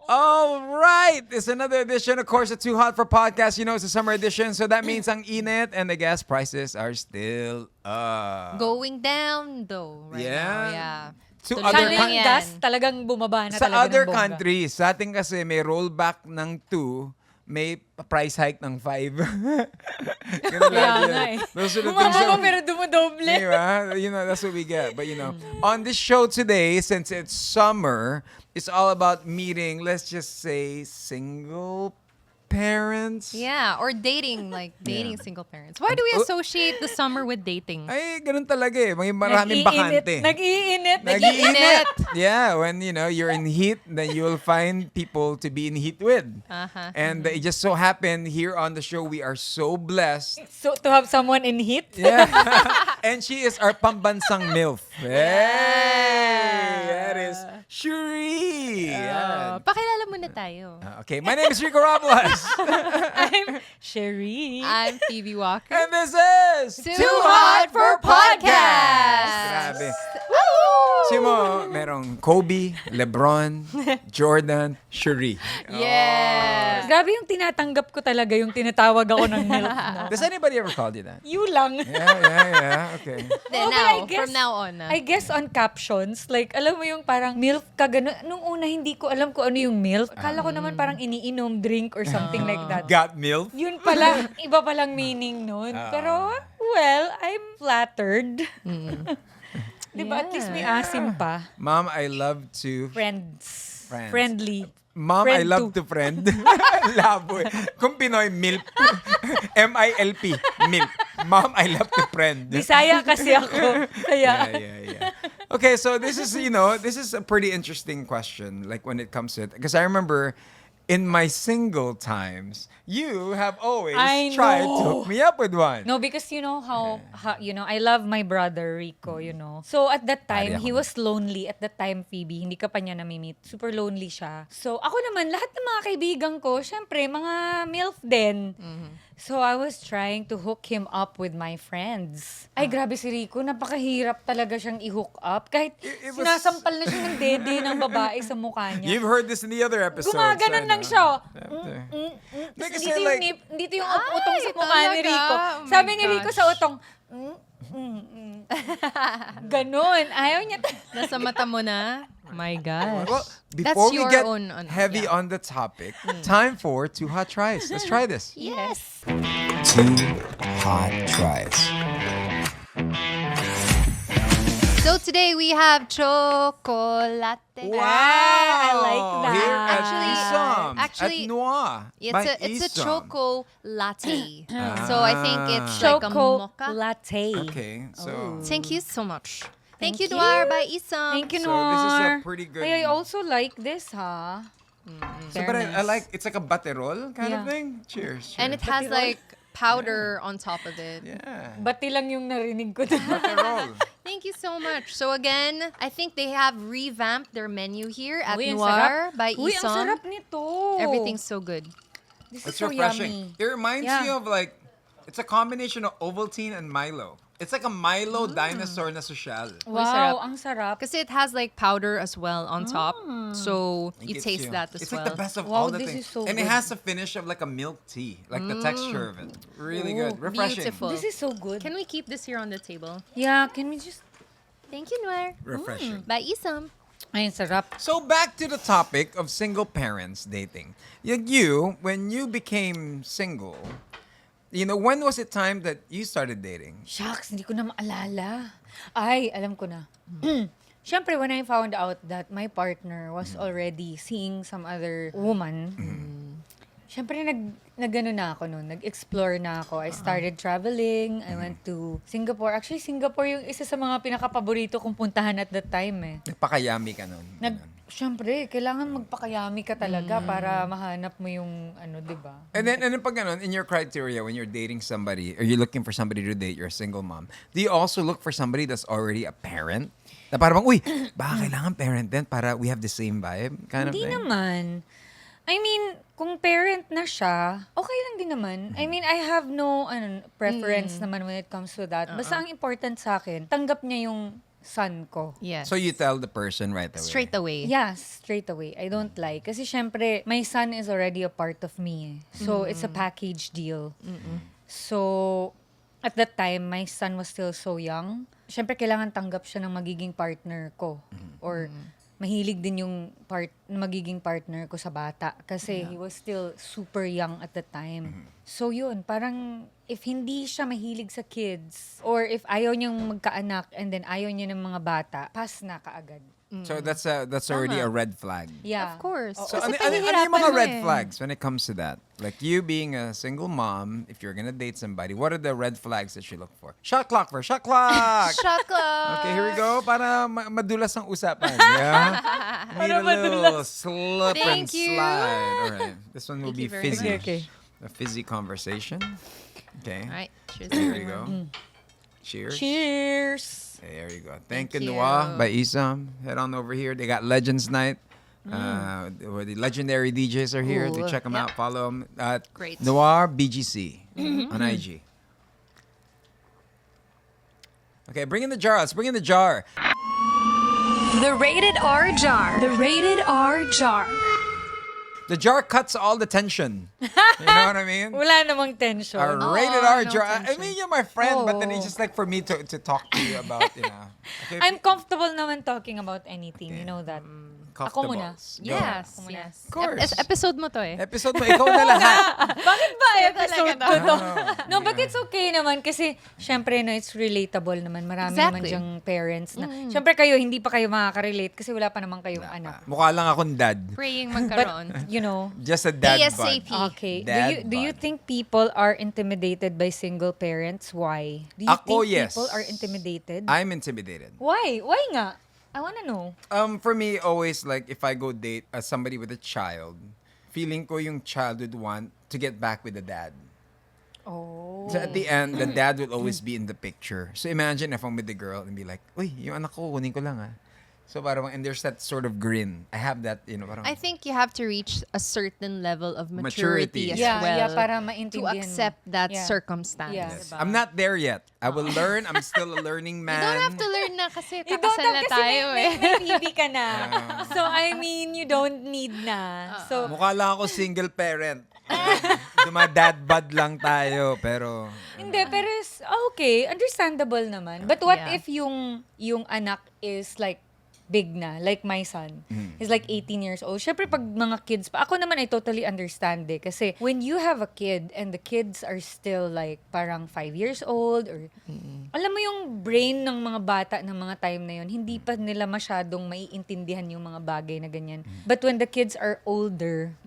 All right, it's another edition, of course, of Too Hot for Podcast. You know, it's a summer edition, so that means ang init and the gas prices are still up. Going down though right now. Yeah. To Tuloy other lang coun- yan. gas talagang bumaba na Sa talaga other ng bongga. countries, sa atin kasi may rollback ng 2, may price hike ng 5. Ganun Kaya lagi nga yan. eh. Those are the things Bumaba that- pero dumodoble. Diba? You know, that's what we get. But, you know, on this show today, since it's summer, it's all about meeting, let's just say, single parents. Yeah, or dating, like dating single parents. Why do we associate the summer with dating? Ay, ganun talaga eh. May maraming Nag-iinit. bakante. Nag-iinit. Nag-iinit. Yeah, when, you know, you're in heat, then you'll find people to be in heat with. Uh-huh. And it just so happened here on the show, we are so blessed. So, to have someone in heat? Yeah. And she is our pambansang MILF. Hey! That is Shuri. Yan. Pakilala muna tayo. Okay, my name is Rico Robles. I'm Sherry. I'm Phoebe Walker. And this is Too Hot for Podcast. Grabe. Simo, merong Kobe, LeBron, Jordan, Shuri. Yeah. Grabe yung tinatanggap ko talaga yung tinatawag ako ng milk mo. Does anybody ever call you that? You lang. Yeah. Okay. Then Oh, but now, I guess- from now on. I guess on captions, like, alam mo yung parang milk ka gano'n. Nung una, hindi ko alam kung ano yung milk. Akala ko naman parang iniinom, drink, or something like that. Got MILF? Yun pala, iba palang meaning nun. Pero, well, I'm flattered. Diba? At least may asim pa. Mom, I love to... Friends. Friends. Friendly. Mom, I Friend love to friend. Labo eh. Kung Pinoy, MILF. M-I-L-P. MILF. Mom, I love to friend. Bisaya kasi ako. Kaya, Yeah. Okay, so this is, you know, this is a pretty interesting question, like when it comes to it. Because I remember in my single times, you have always I tried to know. hook me up with one. no, because you know how, you know, I love my brother, Rico, you know. So, at that time, Pare ako he nun. was lonely. At that time, Phoebe, hindi ka pa niya nami-meet. Super lonely siya. So, ako naman, lahat ng mga kaibigan ko, syempre, mga MILF din. So, I was trying to hook him up with my friends. Ay, grabe si Rico. Napakahirap talaga siyang i-hook up. Kahit It was- sinasampal na siya ng dede ng babae sa mukha niya. You've heard this in the other episodes. Gumaganon ano? lang siya. After. Tapos Kasi dito yung, like- dito yung utong sa mukha ni talaga? Rico. Oh my Sabi ni Rico gosh. sa utong, ganon. Ayaw niya. Nasa mata mo na. My gosh. Well, That's before we your get own, heavy yeah. on the topic, time for 2 hot tries. Let's try this. Yes. 2 hot tries. So today we have chocolate. Wow! I like that. Here at Actually- Isom, actually, at Noir, by It's a Isom. choco latte. So I think it's like a Choco mocha. latte. Okay, so Thank you so much. Thank you, Thank Dwar you. by Isam. Thank you, So this is a Nor. pretty good- Ay, I also like this, ha? So, but I nice. like it's like a baterol kind of Yeah. thing. Cheers. And it has like powder on top of it. yeah, Bati lang yung narinig ko. doon. baterol. Thank you so much. So again, I think they have revamped their menu here at Uy, ang Noir sarap. by Uy, ang Isam. sarap nito. Everything's so good. This is It's so refreshing. yummy. It reminds Yeah. me of like it's a combination of Ovaltine and Milo. It's like a Milo dinosaur na social. Uy, sarap. Wow, ang sarap. Because it has like powder as well on top. So you Gets taste you. that as It's well. like the best of Wow, all the this things. is so and it good. has a finish of like a milk tea, like the texture of it. Really good. Ooh, Refreshing. beautiful. This is so good. Can we keep this here on the table? Yeah, can we just... Thank you, Noir. Refreshing. By Isam. Ay, ang sarap. So back to the topic of single parents dating. You, when you became single, you know, when was it time that you started dating? Shucks, hindi ko na maalala. Ay, alam ko na. Siyempre, when I found out that my partner was already seeing some other woman, siyempre, nag-ano na ako noon. Nag-explore na ako. I started traveling. I went to Singapore. Actually, Singapore yung isa sa mga pinaka-paborito kong puntahan at that time eh. Nagpakayami ka nun. Siyempre, kailangan magpakayami ka talaga para mahanap mo yung ano, di ba? And then pag ganun, in your criteria, when you're dating somebody, or you're looking for somebody to date, you're a single mom, do you also look for somebody that's already a parent? Na parang, uy, baka kailangan parent din para we have the same vibe kind of Hindi thing? naman. I mean, kung parent na siya, okay lang din naman. I mean, I have no preference naman when it comes to that. Basta ang important sa akin, tanggap niya yung son ko. Yes. So you tell the person right away. Straight away. Yeah, straight away. I don't lie. Kasi syempre, my son is already a part of me. So, it's a package deal. So, at that time, my son was still so young. Syempre, kailangan tanggap siya ng magiging partner ko. Or mahilig din yung magiging partner ko sa bata. Kasi he was still super young at the time. So, yun. Parang, if hindi siya mahilig sa kids, or if ayaw niyang magkaanak, and then ayaw niya ng mga bata, pass na kaagad. So that's already a red flag. Yeah. Of course. Oo. So Kasi ano yung mga pinahihirapan mo red eh. flags when it comes to that? Like you being a single mom, if you're gonna date somebody, what are the red flags that you look for? Shot clock first. Shot clock! Chocolate. Okay, here we go. Para madulas ang usapan. Yeah? Need a little slip and Thank you. slide. All right. This one will Thank be you very fizzy. much. Okay. A fizzy conversation. Okay. All right. Cheers. Here you go. Cheers. Cheers! There you go. Thank Thank you, you. Noah by Isam. Head on over here. They got Legends Night. Where the legendary DJs are here. Ooh, To check them yep. out. Follow them at Great. Noir BGC on IG. Okay, bring in the jar. Let's bring in the jar. The Rated R Jar. The Rated R Jar. The jar cuts all the tension. You know what I mean? Wala namang tension. Our Oh, rated R no jar. I tension. mean, you're my friend, but then it's Oh. just like for me to talk to you about, you know. Okay, I'm comfortable naman talking about anything. You know that. Ako muna. comfortables. Go. Yes. Go. Yes. Of course. Episode mo to eh. Episode mo, ikaw na lahat. Bakit ba episode talaga ko to. to? No, but it's okay naman kasi syempre no, it's relatable naman. Marami naman Exactly. dyang parents na. Syempre kayo, hindi pa kayo makaka-relate kasi wala pa naman kayong anak. Mukha lang akong dad. Praying But, magkaroon. you know, Just a dad ASAP. bod. okay. Dad Do you bod. think people are intimidated by single parents? Why? Do you Ako, think yes. people are intimidated? I'm intimidated. Why? Why nga? I wanna know. For me, always like if I go date somebody with a child, feeling ko yung child would want to get back with the dad. Oh. So at the end, the dad will always be in the picture. So imagine if I'm with the girl and be like, uy, yung anak ko, kunin ko lang ah. So parang, and there's that sort of grin. I have that, you know, parang, I think you have to reach a certain level of maturity, as Yeah, well yeah, para to maintindihan mo. accept that Yeah. circumstance. Yeah. yes. diba? I'm not there yet. I will learn. I'm still a learning man. You don't have to learn na kasi You don't kakasal have na kasi tayo may eh. baby ka na. So, I mean, you don't need na. So, Mukha lang ako single parent. Dad bod lang tayo, pero... hindi, pero okay, understandable naman. But what Yeah. if yung anak is like big na, like my son. He's like 18 years old. Syempre, pag mga kids pa, ako naman I totally understand eh. Kasi when you have a kid and the kids are still like parang 5 years old or alam mo yung brain ng mga bata ng mga time na yun, hindi pa nila masyadong maiintindihan yung mga bagay na ganyan. But when the kids are older,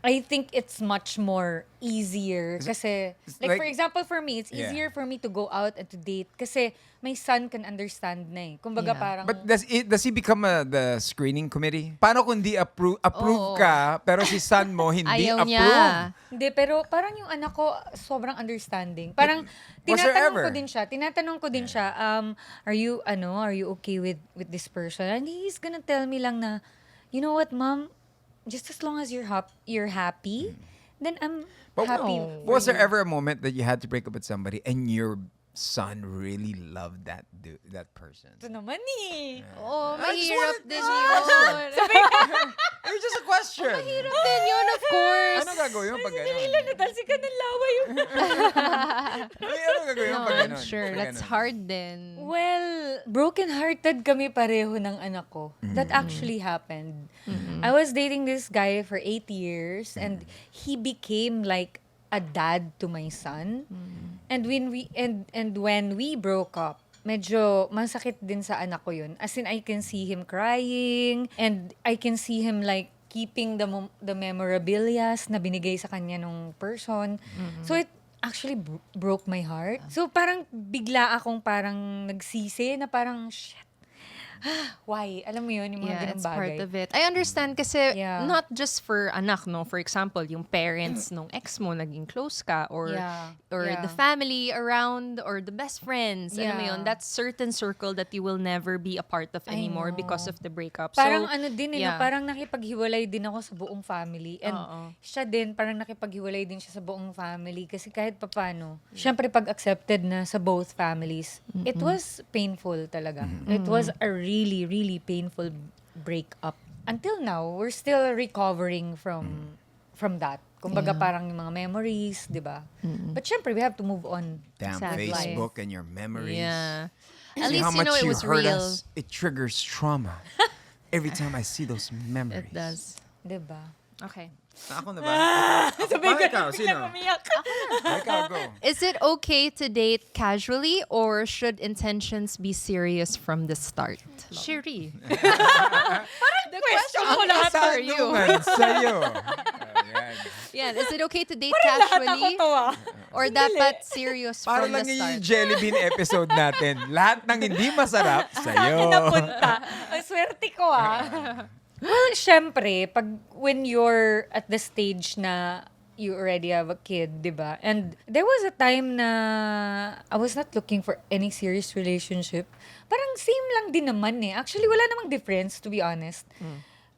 I think it's much more easier. Kasi, like for example, for me, it's Yeah. easier for me to go out and to date kasi my son can understand na eh. Kumbaga Yeah. parang... But does he become the screening committee? Paano kung di approve Oo. ka, pero si son mo hindi Ayaw approve? niya. Hindi, pero parang yung anak ko, sobrang understanding. Parang, Was there ever? tinatanong ko din siya, are you okay with this person? And he's gonna tell me lang na, you know what, mom, just as long as you're happy, then I'm But happy. was there ever a moment that you had to break up with somebody and your son really loved that person? Ito naman eh. Oh, I just mahirap wanted- din Ah, yun. It was just a question. Mahirap din yun, of course. Ano gagawin mo pag gano'n? Natalsikan ng lawa yung... Ano gagawin mo No, pag I'm gano'n? sure. Pag That's gano'n? hard din. Well, broken-hearted kami pareho ng anak ko. That Mm-hmm. actually happened. I was dating this guy for 8 years and he became like a dad to my son. And when we broke up, medyo masakit din sa anak ko yun. As in, I can see him crying and I can see him like keeping the memorabilia na binigay sa kanya nung person. So it actually broke my heart. So parang bigla akong parang nagsisi na parang, shit, Why? Alam mo yun, yung mga Yeah, ganung it's part bagay. of it. I understand kasi Yeah. not just for anak, no? For example, yung parents nung ex mo naging close ka or Yeah. or Yeah. the family around or the best friends. Alam mo Yeah. yun, that certain circle that you will never be a part of I anymore know. because of the breakup. Parang so, ano din, yeah. parang nakipaghiwalay din ako sa buong family. And Oo. siya din, parang nakipaghiwalay din siya sa buong family. Kasi kahit papano, syempre pag accepted na sa both families, it was painful talaga. It was a really, really painful breakup. Until now, we're still recovering from that. Kumbaga parang yung mga memories, di ba? But syempre, we have to move on. Damn Exactly. Facebook and your memories. Yeah. See At least how you know much it you was hurt real. us. It triggers trauma every time I see those memories. It does. Di ba? Okay. Ako na ba? Ikaw, sino? Ikaw, go. Is it okay to date casually or should intentions be serious from the start? Shiri. The question ko lahat for you. Tanungan sa'yo. Ayan. Yeah, is it okay to date casually or dapat serious Para from the lang yun yung start? Jelly Bean episode natin. Lahat ng hindi masarap sa'yo. Napunta. Ang swerte ko Well, syempre, when you're at the stage na you already have a kid, di ba? And there was a time na I was not looking for any serious relationship. Parang same lang din naman eh. Actually, wala namang difference, to be honest.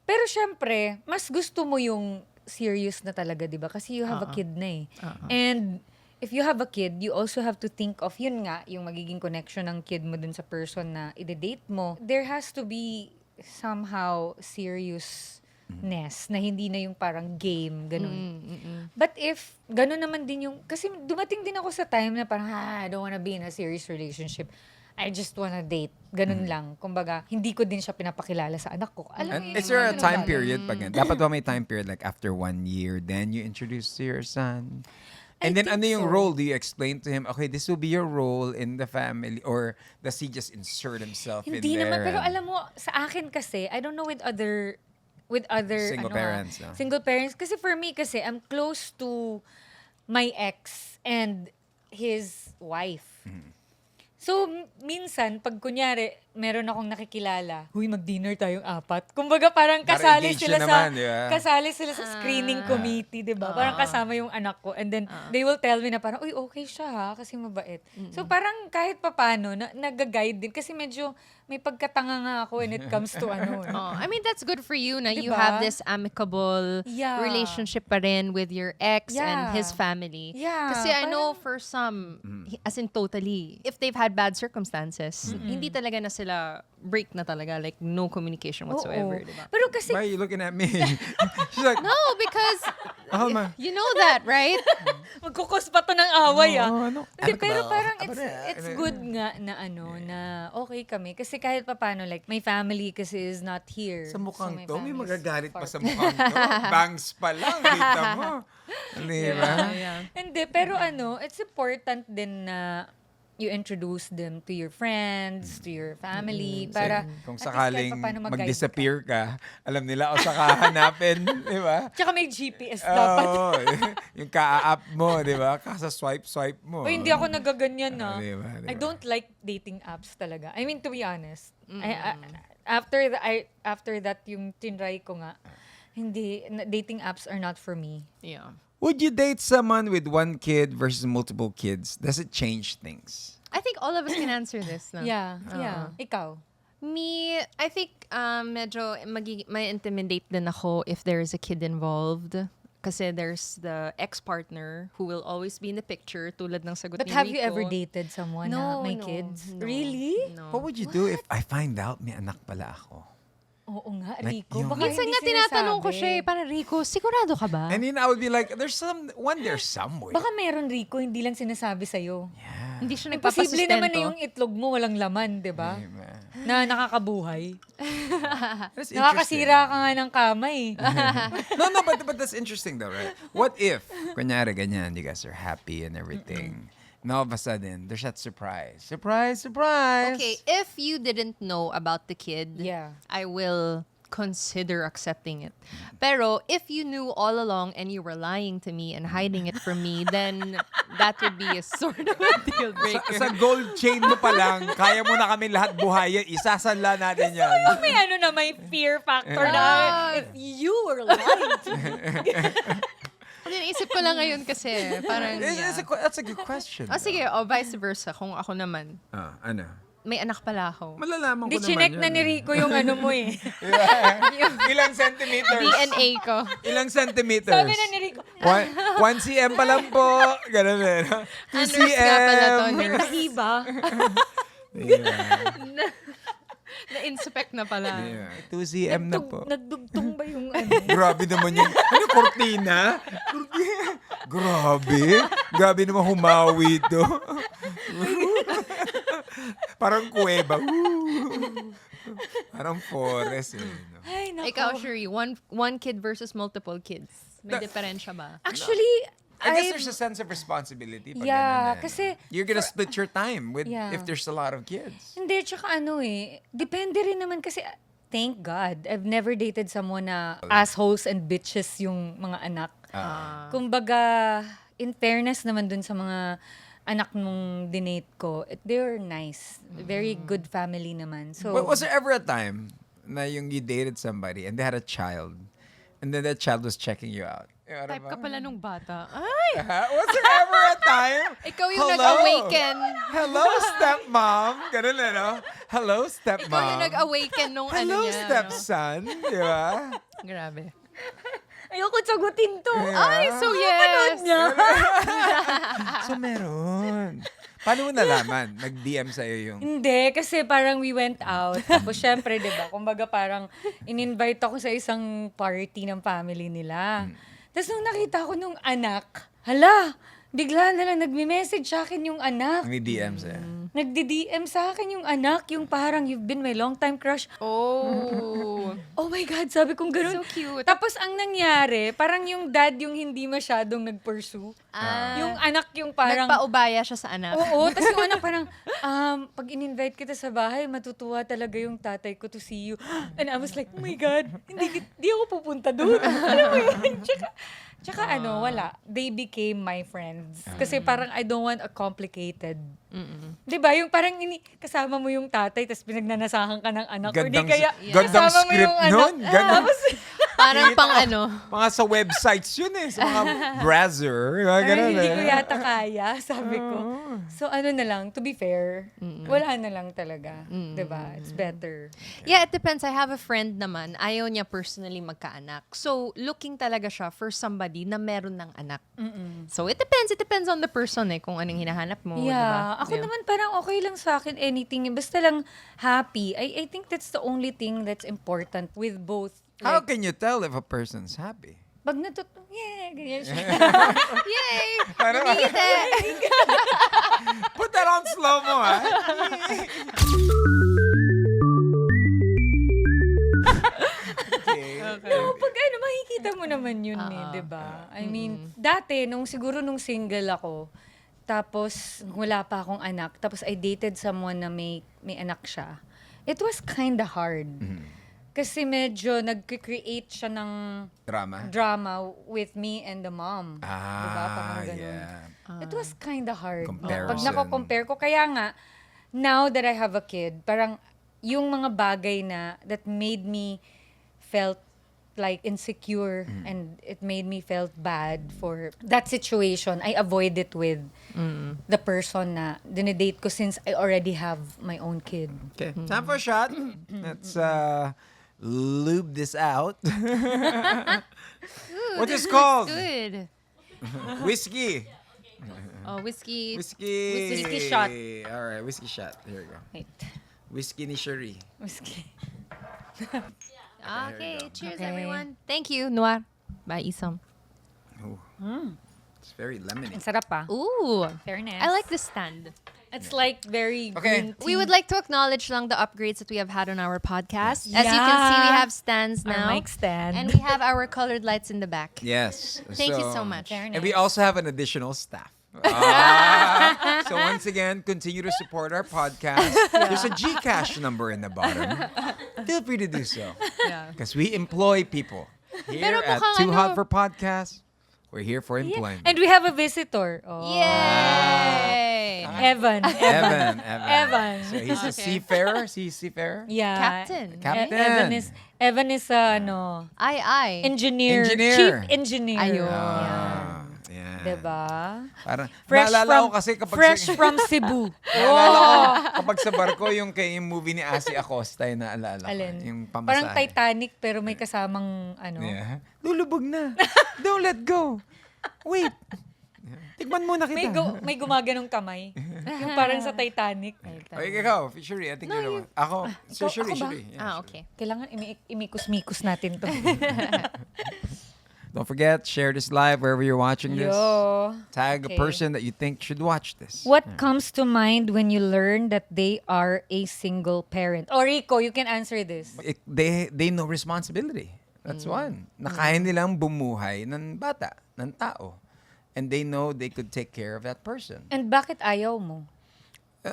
Pero syempre, mas gusto mo yung serious na talaga, di ba? Kasi you have a kid na eh. And if you have a kid, you also have to think of, yun nga, yung magiging connection ng kid mo dun sa person na ide-date mo. There has to be somehow seriousness na hindi na yung parang game, ganun. But if, ganun naman din yung, kasi dumating din ako sa time na parang, I don't wanna be in a serious relationship. I just wanna date. Ganun lang. Kumbaga, hindi ko din siya pinapakilala sa anak ko. Alam mo And yun, is there a yung time bagay. period pag dapat ba may time period like after 1 year then you introduce to your son? And then think ano yung so. role? Do you explain to him, okay, this will be your role in the family? Or does he just insert himself in Hindi there? naman, pero and- alam mo, sa akin kasi, I don't know with other Single parents, no? single parents. Kasi for me kasi, I'm close to my ex and his wife. So, minsan, pag kunyari, meron akong nakikilala, huy, mag-dinner tayong 4. Kumbaga, parang Para kasali engaged sila na sa naman, di ba? kasali sila sa screening committee, 'di ba? Parang kasama yung anak ko and then they will tell me na parang, uy, okay siya ha, kasi mabait. So, parang kahit papano, nag-guide din kasi medyo may pagkatanga nga ako when it comes to ano. Oh, I mean, that's good for you na you Diba? have this amicable Yeah. relationship pa rin with your ex and Yeah. his family. Yeah, Kasi I know for some, as in totally, if they've had bad circumstances, hindi talaga na sila break na talaga, like no communication whatsoever, Oo. diba? Pero kasi, Why are you looking at me? She's like, No, because ako ma. you know that, right? magkukos pa to ng away Oo, ano? Hindi, Ano ka pero ba? parang Ano na? it's good nga na na okay kami. Kasi kahit papano, like, my family kasi is not here. Sa mukhang my to, may family is magagalit pa far. sa mukhang to. Bangs pa lang, kita mo. Di ba? Hindi, pero it's important din na you introduce them to your friends, to your family, para Kung at least sakaling kahit papaano mag-guide mag-disappear ka, alam nila o saka hanapin, di ba? ka. Tsaka may GPS dapat. Oo, yung ka-app mo, di ba? Kasa swipe mo. O, hindi ako nagaganyan na. Diba? I don't like dating apps talaga. I mean, to be honest. After that, yung tinry ko nga, dating apps are not for me. Yeah. Would you date someone with 1 kid versus multiple kids? Does it change things? I think all of us can answer this. No? Yeah. Ikaw? Me, I think medyo may intimidate din ako if there's a kid involved. Kasi there's the ex-partner who will always be in the picture, tulad ng sagot But ni have you Rico. ever dated someone na may kids? no, Really? No. What would you do if I find out may anak pala ako? Oo nga, Like Rico. yung- Baka Minsan hindi nga tinatanong ko sinasabi. siya parang Rico, sigurado ka ba? And then I would be like, there's somewhere. Baka meron, Rico, hindi lang sinasabi sa'yo. Yeah. Hindi siya Posible naman na nagpapasustento. yung itlog mo walang laman, di ba? Diba? Na nakakabuhay. That's Nakakasira ka nga ng kamay. No, but that's interesting though, right? What if, kunyari ganyan, you guys are happy and everything. Now all of a sudden, there's that surprise. Surprise, surprise! Okay, if you didn't know about the kid, Yeah. I will consider accepting it. Pero if you knew all along and you were lying to me and hiding it from me, then that would be a sort of a deal breaker. Sa gold chain mo pa lang, kaya mo na kami lahat buhayin. Isasanla natin yan. May ano na, may fear factor na if you were lying to me. Isip ko lang ngayon kasi parang That's a good question. sige, vice versa. Kung ako naman, Ano? may anak pala ako. Malalaman ko Di naman chinek yun. na ni Rico yung ano mo eh. Ilang centimeters? DNA ko. Ilang centimeters? Sabi na ni Rico, 1 cm pa lang po. Ganun eh. 2 Unders nga pala to, cm. nurse. Nahiba. Na-inspect na pala. 2 cm na po. Nagdugtong ba yung ano? Grabe naman yung... Ano, cortina? Grabe naman humawi ito. Parang kuweba. Parang forest eh. No? Ay, nako. Ikaw, Shuri, one kid versus multiple kids. May diferensya ba? Actually, I guess there's a sense of responsibility. Pag Yeah, ganun eh. kasi You're gonna split your time with Yeah. if there's a lot of kids. Hindi, tsaka ano eh. Depende rin naman kasi, thank God, I've never dated someone na assholes and bitches yung mga anak. Kumbaga, in fairness naman dun sa mga anak nung dinate ko, they're nice. Very good family naman. So, Was there ever a time na yung you dated somebody and they had a child and then that child was checking you out? Type ka pala nung bata. Ay! Was there ever a time? Ikaw yung Hello? nag-awaken. Hello, stepmom. Ganun eh, no? Hello, stepmom. Ikaw yung nag-awaken nung Hello, ano niya. stepson. Di ba? Grabe. ayoko sagutin to. Ay, so yes. So, meron. Paano mo nalaman? Nag-DM sa'yo yung... Hindi, kasi parang we went out. Tapos syempre, di ba, kumbaga parang in-invite ako sa isang party ng family nila. Tapos nung nakita ko nung anak, hala, bigla na lang nagme-message sa akin yung anak. Nag-DM sa'yo. Nagdi-DM sa akin yung anak, yung parang you've been my long-time crush. Oh. Oh my God, sabi kong ganun. So cute. Tapos ang nangyari, parang yung dad yung hindi masyadong nag-pursue. Yung anak yung parang... Nagpaubaya siya sa anak. Oo, tapos yung anak parang, pag in-invite kita sa bahay, matutuwa talaga yung tatay ko to see you. And I was like, oh my God, hindi ako pupunta doon. Alam mo yun? Tsaka ano, wala. They became my friends. Kasi parang I don't want a complicated. Di ba? Yung parang kasama mo yung tatay, tapos pinagnanasahan ka ng anak. Or di kaya gandang kasama mo script yung anak. nun. Gandang, Tapos, Parang pang ano. mga sa websites yun eh. Sa mga browser. Mga ay, ganun hindi ko eh. yata kaya, sabi ko. So ano na lang, to be fair, wala na lang talaga. Diba? It's better. Yeah, it depends. I have a friend naman, ayaw niya personally magkaanak. So, looking talaga siya for somebody na meron ng anak. So, it depends. It depends on the person eh, kung anong hinahanap mo. Yeah. Diba? Ako naman parang okay lang sa akin anything. Basta lang happy. I think that's the only thing that's important with both. How Like, can you tell if a person's happy? pag yeah, ganyan siya. Yay! Parang- Ngiti! Put that on slow-mo, ha? No, pag ano, makikita mo naman yun di ba? I mean, dati, siguro nung single ako, tapos wala pa akong anak, tapos I dated someone na may anak siya, it was kinda hard. Kasi medyo nag-create siya ng drama with me and the mom. Diba? Parang ganun. yeah. It was kinda hard. Comparison. Pag nako-compare ko, kaya nga, now that I have a kid, parang yung mga bagay na that made me felt like insecure and it made me felt bad for that situation, I avoid it with the person na dinedate ko since I already have my own kid. Okay, time for a shot. Let's lube this out. What is called? Good. Whiskey. Oh, whiskey. Whiskey shot. All right, whiskey shot. Here we go. Wait. Whiskey ni Shuri. Whiskey. Okay, cheers Okay. everyone. Thank you, Noir. Bye, Isam. Oh, it's very lemony. Ang sarap pa. Ooh. Fairness. I like the stand. It's like very Okay. green tea. We would like to acknowledge lang the upgrades that we have had on our podcast. As you can see, we Yeah. have stands now. Our mic stand. And we have our colored lights in the back. Yes. Thank you so much. Fairness. And we also have an additional staff. So once again, continue to support our podcast. There's a GCash number in the bottom. Feel free to do so. Yeah. Because we employ people. Here Pero at mukhang Too Hot ano- for Podcast, we're here for Yeah. employment. And we have a visitor. Oh. Yay! Evan. Evan. So he's a seafarer? Seafarer? Yeah. Captain. Captain. Evan is ano, Ay. engineer. Engineer. Chief engineer. Ayun. Ah, yeah. Diba? Parang, Fresh naalala from, ko kasi kapag fresh from Cebu. naalala ko kapag sa barko yung kay yung movie ni Asi Acosta yung naalala ko. Alin? Yung Parang pamasahe. Titanic pero may kasamang ano. Yeah. Lulubog na. Don't let go. Wait. Tikman muna kita. May gumaganong kamay. Yung parang sa Titanic. Okay, ikaw, Fishery. I think you're the one. Ako, so Ikaw- Shuri, ako ba? Shuri. Yeah, Shuri. Okay. Kailangan imikos-mikos natin to. Don't forget, share this live wherever you're watching this. Yo. Tag Okay. a person that you think should watch this. What comes to mind when you learn that they are a single parent? O Rico, you can answer this. They know responsibility. That's one. Na kaya nilang bumuhay ng bata, ng tao. And they know they could take care of that person. And bakit ayaw mo?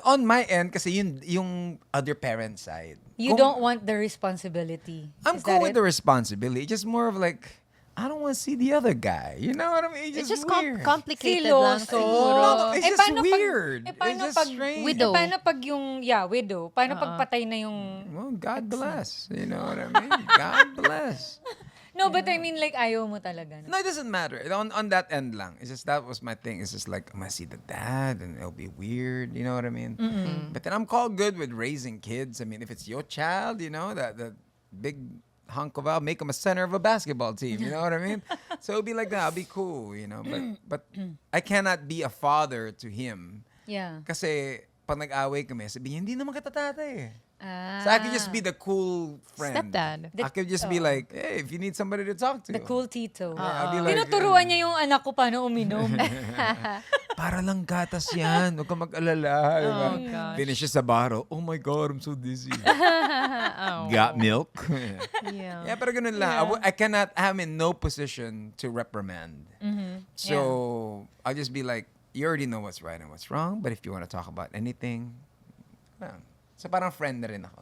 On my end, kasi yung other parent side. You Kung- don't want the responsibility. I'm Is cool that with it? the responsibility. Just more of like, I don't want to see the other guy. You know what I mean? It's just weird. complicated lang Siloso. siguro. No, it's just paano weird. Pag, paano It's just pag, strange. Widow. Paano pag yung, widow. Paano pag patay na yung... Well, God bless. You know what I mean? God bless. No, but I mean like ayaw mo talaga. No, it doesn't matter. On that end lang. It's just that was my thing. It's just like, I'm gonna see the dad and it'll be weird. You know what I mean? But then I'm called good with raising kids. I mean, if it's your child, you know, that big hunk of out, make him a center of a basketball team. You know what I mean? So it'll be like that. I'll be cool, you know. But I cannot be a father to him. Yeah. Kasi pag nag-away kami, sabihin, hindi naman kita tatay. Ah. So I could just be the cool friend. Stepdad. I could just be like, hey, if you need somebody to talk to. The cool tito. Yeah, I'll be like, Tinuturuan niya yung anak ko paano uminom. para lang gatas yan. Huwag ka mag-alala. Diba? gosh. Finishes sa bottle. Oh my God, I'm so dizzy. Oh. Got milk? Yeah. Yeah, pero ganun lang. I cannot, I'm in no position to reprimand. So, I'll just be like, you already know what's right and what's wrong, but if you want to talk about anything, well, so parang friend na rin ako.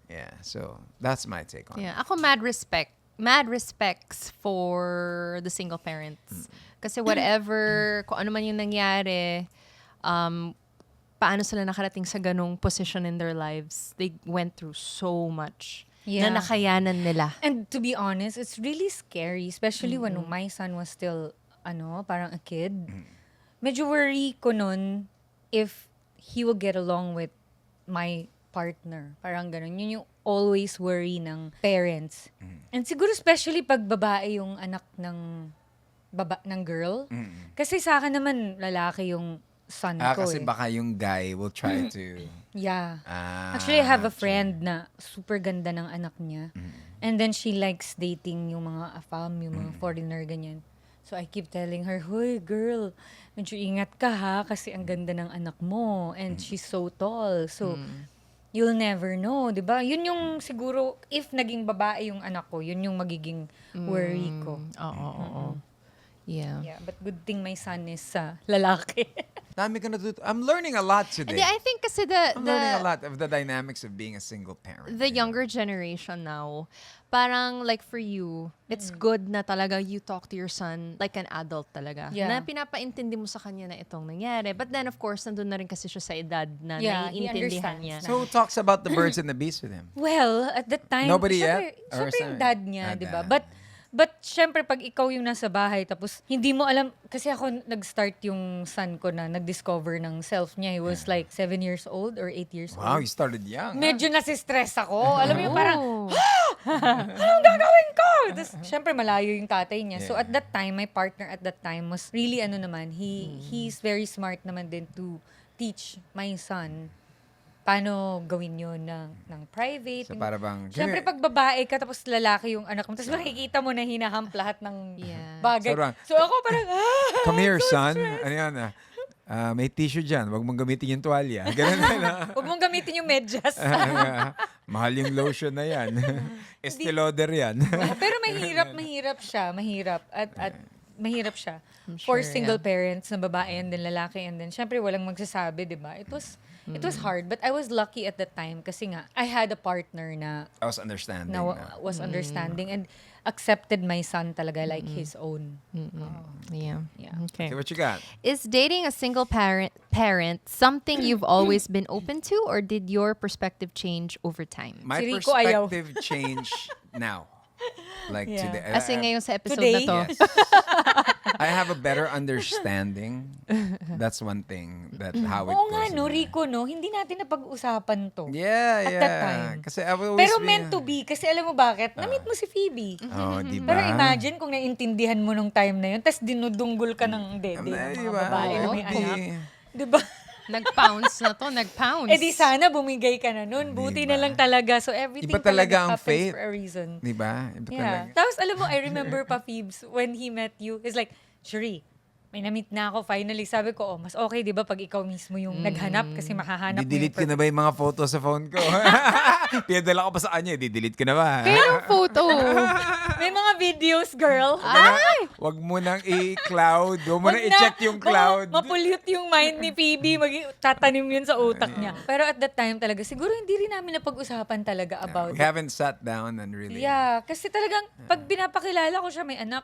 Yeah, so that's my take on it. Yeah, ako mad respects for the single parents. Kasi whatever, kung ano man yung nangyari, paano sila nakarating sa ganong position in their lives, they went through so much Yeah. na nakayanan nila. And to be honest, it's really scary, especially when my son was still, parang a kid. Medyo worry ko nun if he will get along with my partner. Parang ganun. Yun yung always worry ng parents. And siguro especially pag babae yung anak ng girl. Kasi sa akin naman, lalaki yung son ko Kasi eh. baka yung guy will try to... Yeah. Actually, I have a true. friend na super ganda ng anak niya. And then she likes dating yung mga AFAM, yung mga foreigner, ganyan. So I keep telling her, "Hoy, girl, medyo ingat ka ha kasi ang ganda ng anak mo and she's so tall." So you'll never know, 'di ba? Yun yung siguro if naging babae yung anak ko, yun yung magiging worry ko. Oo. Yeah. Yeah, but good thing my son is lalaki. Dami ka natututo. I'm learning a lot today. Hindi, I think kasi I'm learning a lot of the dynamics of being a single parent. the younger generation now, parang like for you, it's good na talaga you talk to your son like an adult talaga. Yeah. Na pinapaintindi mo sa kanya na itong nangyari. But then of course, nandun na rin kasi siya sa edad na Yeah, he naiintindihan understands niya. na. So who talks about the birds and the bees with him? Well, at that time, Nobody syempre, yet? Or syempre yung sorry? dad niya, di ba? Dad. But syempre, pag ikaw yung nasa bahay, tapos hindi mo alam, kasi ako nag-start yung son ko na nag-discover ng self niya. He was like 7 years old or 8 years Wow, old. you started young. Medyo nasistress ako. Alam mo yung parang, Oh. anong gagawin ko? Tapos, syempre, malayo yung tatay niya. So, Yeah. at that time, my partner at that time was really, he's very smart naman din to teach my son paano gawin yun ng private. So para bang... Siyempre, pag babae ka, tapos lalaki yung anak mo, tapos makikita mo na hinahamp lahat ng Yeah. bagay. So, So, ako parang, Come here, son. Ano yan? May tissue dyan. Huwag mong gamitin yung tuwalya. Ganun na. huwag mong gamitin yung medyas. Mahal yung lotion na yan. Estee Lauder yan. Pero mahirap siya. Mahirap. At mahirap siya. I'm For sure, single yeah. parents na babae and then lalaki and then syempre walang magsasabi, 'di ba? It was hard, but I was lucky at the time kasi nga I had a partner na I was understanding. was understanding and accepted my son talaga like his own. Yeah. Yeah. Okay. Okay, what you got? Is dating a single parent something you've always been open to, or did your perspective change over time? My Si Rico ayaw. perspective changed now. Like Yeah. today. Kasi ngayon sa episode Today? na to. Yes. I have a better understanding. That's one thing that how it Oo goes. nga, in no, my- Rico, no, hindi natin napag-usapan to. Yeah, At yeah. that time. Kasi I will always Pero be- meant to be, kasi alam mo bakit? Na-meet mo si Phoebe. Oh, di ba? Pero imagine kung naintindihan mo nung time na yun, tapos dinudunggol ka ng dede ng Di mga ba? babae na may Okay. anak. Di ba? Nag-pounce na to, nag-pounce. Eh di sana bumigay ka na nun. Buti Diba? na lang talaga. So everything Iba talaga ang happens fate. for a reason. Di ba? Iba Yeah. talaga. Tapos alam mo, I remember pa Phoebes, when he met you, he's like, Shuri, may na-meet na ako finally. Sabi ko, mas okay, di ba, pag ikaw mismo yung naghanap kasi makahanap mo Didelete ko na ba yung mga photo sa phone ko? Pinadala ko pa sa kanya, didelete ko na ba? Kailang photo? May mga videos, girl. Wag mo nang i-cloud. Huwag mo Wag nang i-check yung cloud. Mapulyot yung mind ni Phoebe. Tatanim yun sa utak niya. Pero at that time talaga, siguro hindi rin namin napag-usapan talaga about We it. haven't sat down and really... Yeah, kasi talagang pag pinapakilala ko siya may anak,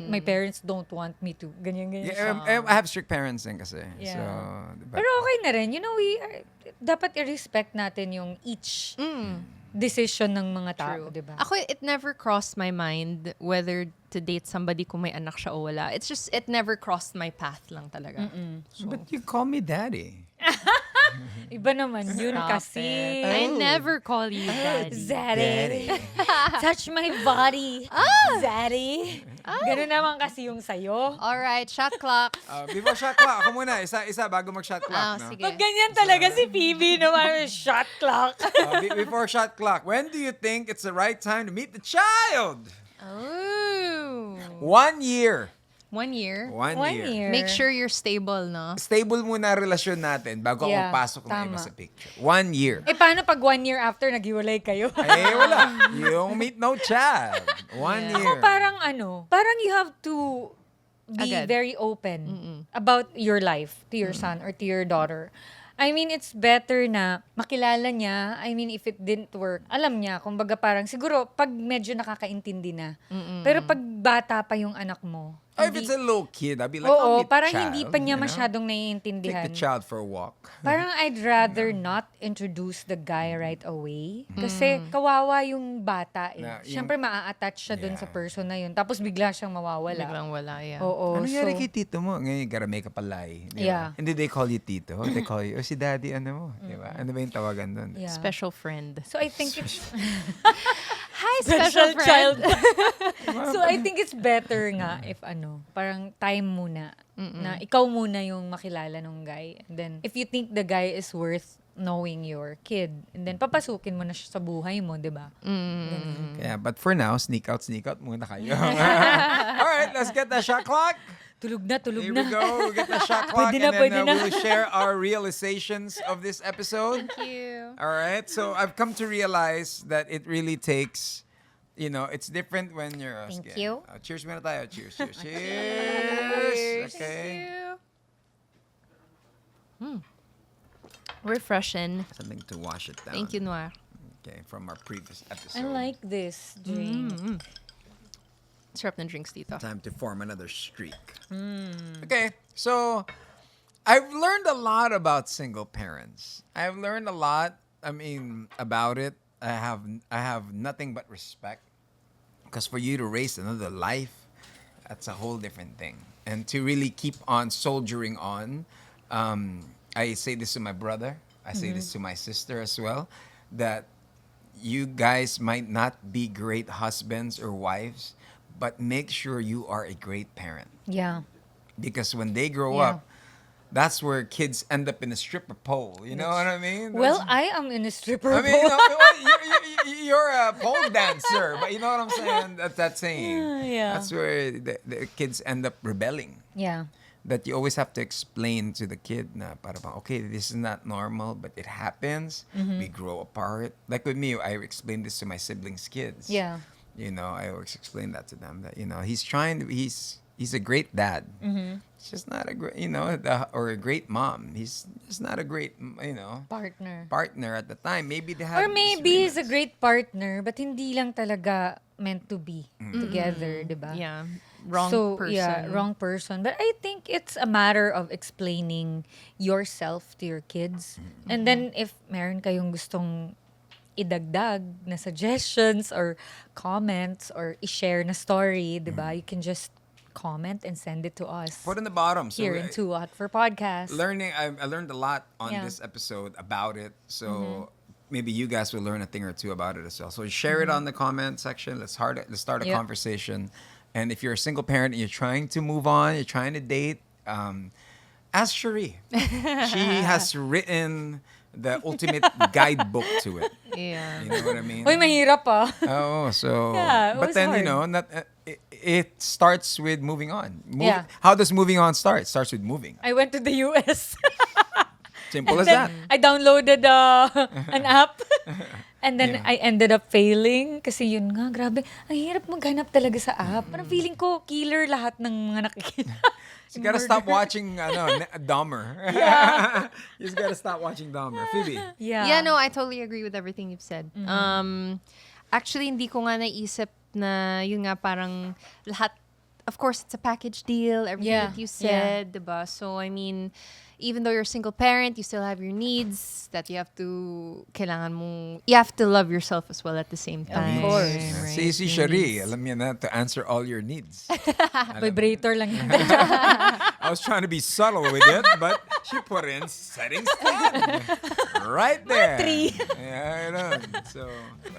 my parents don't want me to. Ganyan siya. Yeah, I have strict parents din kasi. Yeah. So, diba? Pero okay na rin. You know, dapat i-respect natin yung each decision ng mga tao, True. di ba? Ako, it never crossed my mind whether to date somebody kung may anak siya o wala. It's just, it never crossed my path lang talaga. But you call me daddy. Iba naman yun Stop kasi. it. I never call you daddy. Zaddy. Touch my body. Zaddy. Ganun naman kasi yung sayo. Alright, shot clock. Before shot clock, ako muna. Isa bago mag-shot clock. No? Sige. Pag ganyan talaga si Phoebe, no, shot clock. Before shot clock, when do you think it's the right time to meet the child? Oh. 1 year. 1 year. 1 1 year. year. Make sure you're stable, no? Stable muna ang relasyon natin bago Yeah, ako pasok ng iba tama. sa picture. 1 year. Eh, paano pag 1 year after naghiwalay kayo? Eh, wala. You meet no child. 1 year. Ako parang you have to be Agad. very open about your life to your son or to your daughter. I mean, it's better na makilala niya. I mean, if it didn't work, alam niya. Kumbaga parang, siguro, pag medyo nakakaintindi na. Pero pag bata pa yung anak mo, Oh, if it's a little kid, I'll be like, oo, I'll meet parang child, hindi pa niya you know? masyadong Take naiintindihan. the child for a walk. Parang I'd rather not introduce the guy right away. Kasi kawawa yung bata eh. Na, yung- Siyempre, maa-attach siya dun Yeah. sa person na yun. Tapos bigla siyang mawawala. Biglang wala, yeah. Oo. Ano nangyari kay tito mo? Ngayon, you gotta make up a lie. Di ba? Yeah. Hindi they call you tito. They call you, si daddy, ano mo? Di ba? Ano ba yung tawagan doon? Yeah. Special friend. So I think it's Hi, special special, child. friend. So I think it's better nga if parang time muna na ikaw muna yung makilala nung guy. And then if you think the guy is worth knowing your kid, and then papasukin mo na siya sa buhay mo, 'di ba? Yeah, but for now, sneak out muna kayo. All right, let's get the shot clock. Tulog na. Here we go. We'll get the shot clock Pwede na, and then pwede na. we'll share our realizations of this episode. Thank you. All right. So I've come to realize that it really takes, it's different when you're... Thank you. Cheers muna tayo. Cheers. Cheers. Okay. Refreshing. Something to wash it down. Thank you, Noir. Okay, from our previous episode. I like this drink. Sarap ng drinks dito. Time to form another streak. Okay, so I've learned a lot about single parents. I've learned a lot. About it. I have nothing but respect, because for you to raise another life, that's a whole different thing. And to really keep on soldiering on, I say this to my brother. I say this to my sister as well, that you guys might not be great husbands or wives, but make sure you are a great parent. Yeah. Because when they grow Yeah. up, that's where kids end up in a stripper pole. You know what I mean? Well, I am in a stripper I mean, pole. you're a pole dancer, but you know what I'm saying? That's that saying. Yeah. That's where the kids end up rebelling. Yeah. That you always have to explain to the kid na para bang, okay, this is not normal, but it happens. We grow apart. Like with me, I explained this to my siblings' kids. Yeah. I always explain that to them, that, he's he's a great dad. He's just not a great, or a great mom. He's just not a great, partner at the time. Maybe they had Or maybe he's a disagreements. great partner, but hindi lang talaga meant to be together, di ba? Yeah. Wrong person. Yeah, wrong person. But I think it's a matter of explaining yourself to your kids. And then if meron kayong gustong idagdag na suggestions or comments or i-share na story, di ba? You can just comment and send it to us Put in the bottom. So here in Too Hot for Podcast. I learned a lot on Yeah. this episode about it. So maybe you guys will learn a thing or two about it as well. So share it on the comment section. Let's start a Yep. conversation. And if you're a single parent and you're trying to move on, you're trying to date, ask Cherie. She has written the ultimate guidebook to it. Yeah. You know what I mean? Uy, mahirap ah. Oh, so Yeah, it but was then hard. it starts with moving on. Yeah. How does moving on start? It starts with moving. I went to the US. Simple as Then that. I downloaded an app. And then Yeah. I ended up failing. Kasi yun nga, grabe. Ang hirap maghanap talaga sa app. Parang feeling ko, killer lahat ng mga nakikita. You gotta stop watching Dahmer. You just gotta stop watching Dahmer. Phoebe. Yeah, no, I totally agree with everything you've said. Actually, hindi ko nga naisip na yun nga parang lahat, of course, it's a package deal, everything Yeah, that you said, diba? So, I mean, even though you're a single parent, you still have your needs that you have to love yourself as well at the same time. course. right? See, Cherie, alam niya na to answer all your needs. Vibrator lang yun. I was trying to be subtle with it, but she put in settings 10. Right there. Yeah, I know. So,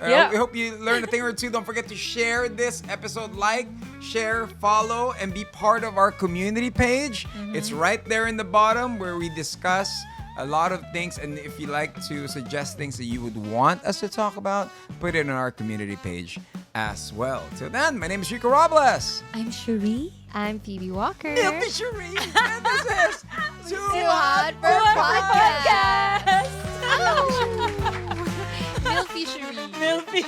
Yeah. we hope you learned a thing or two. Don't forget to share this episode, share, follow, and be part of our community page. It's right there in the bottom where we discuss a lot of things. And if you like to suggest things that you would want us to talk about, put it on our community page as well. Till then, my name is Rico Robles. I'm Cherie. I'm Phoebe Walker. Milky Cherie. And this is Too Too Hot Hot for Podcast. Milky Cherie. Milky.